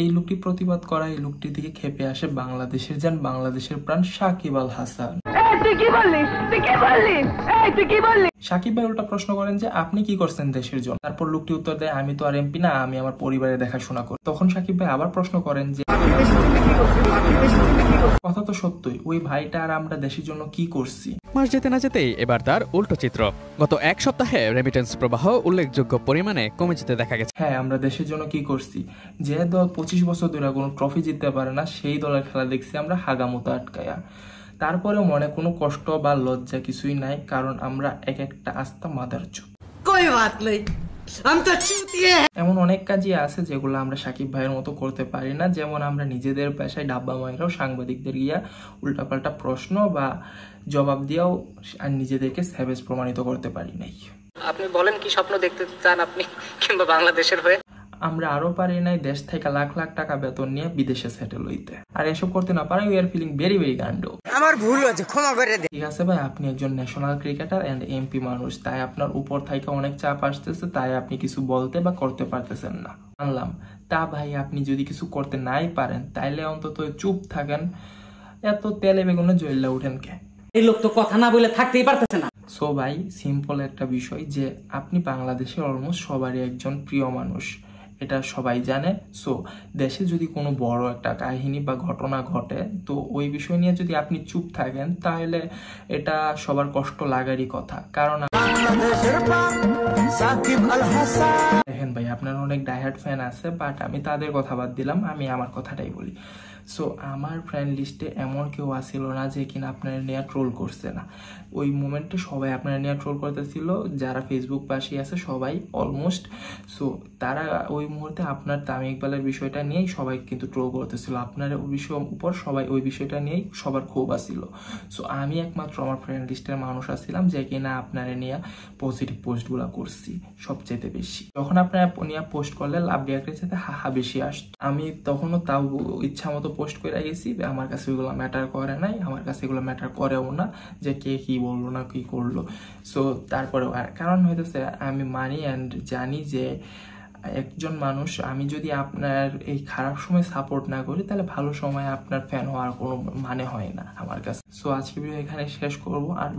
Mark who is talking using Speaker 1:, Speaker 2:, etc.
Speaker 1: এই লোকটি প্রতিবাদ করা এই লোকটির দিকে খেপে আসে বাংলাদেশের বাংলাদেশের প্রাণ সাকিব আল হাসান। সাকিব ভাই উল্টা প্রশ্ন করেন যে আপনি কি করছেন দেশের জন্য? তারপর লোকটি উত্তর দেয় আমি তো আর এমপি না, আমি আমার পরিবারের দেখাশোনা করি। তখন সাকিব ভাই আবার প্রশ্ন করেন যে কথা তো সত্যই, ওই ভাইটা আর আমরা দেশের জন্য কি করছি?
Speaker 2: মাস যেতে না যেতেই এবার তার উল্টো চিত্র। গত এক সপ্তাহে রেমিটেন্স প্রবাহ উল্লেখযোগ্য পরিমাণে কমে যেতে দেখা গেছে।
Speaker 1: হ্যাঁ, আমরা দেশের জন্য কি করছি? যে দল 25 বছর ধরে কোনো ট্রফি জিততে পারে না সেই দলের খেলা দেখছি আমরা হাগামতো আটকায়া। তারপরে মনে কোনো কষ্ট বা লজ্জা কিছুই নাই, কারণ আমরা এক একটা আস্থা মাদার চোখ। এমন অনেক কাজই আছে যেগুলো আমরা সাকিব ভাইয়ের মতো করতে পারি না। যেমন আমরা নিজেদের পেশায় ডাব্বা মায়েরাও সাংবাদিকদের গিয়া উল্টাপাল্টা প্রশ্ন বা জবাব দিয়েও আর নিজেদেরকে স্যাভেজ প্রমাণিত করতে পারি নাই।
Speaker 3: আপনি বলেন কি স্বপ্ন দেখতে চান আপনি কিংবা বাংলাদেশের হয়ে?
Speaker 1: আমরা আরো পারি নাই দেশ থেকে লাখ লাখ টাকা বেতন নিয়ে বিদেশে সেটেল হইতে, আর এসব করতে না পারে we are feeling very very grand.
Speaker 3: আমার ভুল হয়েছে, ক্ষমা করে দিন।
Speaker 1: ঠিক আছে ভাই, আপনি একজন ন্যাশনাল ক্রিকেটার এন্ড এমপি মানুষ, তাই আপনার উপর থেকে অনেক চাপ আসতেছে, তাই আপনি কিছু বলতে বা করতে পারতেছেন না, মানলাম। তা ভাই আপনি যদি কিছু করতে নাই পারেন তাইলে অন্তত চুপ থাকেন, এত তেলে বেগুনে জ্বললে উঠেন কে?
Speaker 3: এই লোক তো কথা না বলে থাকতেই পারতেছে না।
Speaker 1: সো ভাই সিম্পল একটা বিষয় যে আপনি বাংলাদেশের অলমোস্ট সবারই একজন প্রিয় মানুষ, এটা সবাই জানে। সো দেশে যদি কোনো বড় একটা কাহিনী বা ঘটনা ঘটে তো ওই বিষয় নিয়ে যদি আপনি চুপ থাকেন তাহলে এটা সবার কষ্ট লাগারই কথা। কারণ দেখেন ভাই আপনার অনেক ডাইহার্ড ফ্যান আছে, বাট আমি তাদের কথা বাদ দিলাম, আমি আমার কথাটাই বলি। সো আমার ফ্রেন্ড লিস্টে এমন কেউ আসছিল না যে কিনা আপনার নিয়ে ট্রোল করছে না। ওই মোমেন্টে সবাই আপনার নিয়ে ট্রোল করতেছিল, যারা ফেসবুক পাশে আছে সবাই অলমোস্ট। সো তারা ওই মুহূর্তে আপনার তামিম ইকবালের বিষয়টা নিয়েই সবাই কিন্তু ট্রোল করতেছিল, আপনার বিষয়ের উপর সবাই ওই বিষয়টা নিয়েই সবার ক্ষোভ আসছিল। সো আমি একমাত্র আমার ফ্রেন্ড লিস্টের মানুষ আসছিলাম যে কিনা আপনার নিয়ে পজিটিভ পোস্টগুলো করছি সবচেয়ে বেশি। যখন আপনার নিয়ে পোস্ট করলে লাভ রিয়াক্টের সাথে হাহা বেশি আসতো, আমি তখনও তাও ইচ্ছা মতো পোস্ট করে গেছি, আমার কাছে ওইগুলো ম্যাটার করে নাই, আমার কাছে এগুলো ম্যাটার করেও না যে কে কি বললো না কি করলো। সো তারপরেও কারণ হইতেছে আমি মানি অ্যান্ড জানি যে একজন মানুষ, আমি যদি আপনার এই খারাপ সময় সাপোর্ট না করি তাহলে ভালো সময় আপনার ফ্যান হওয়ার কোনো মানে হয় না আমার কাছে। সো আজকে ভিডিও এখানে শেষ করবো, আর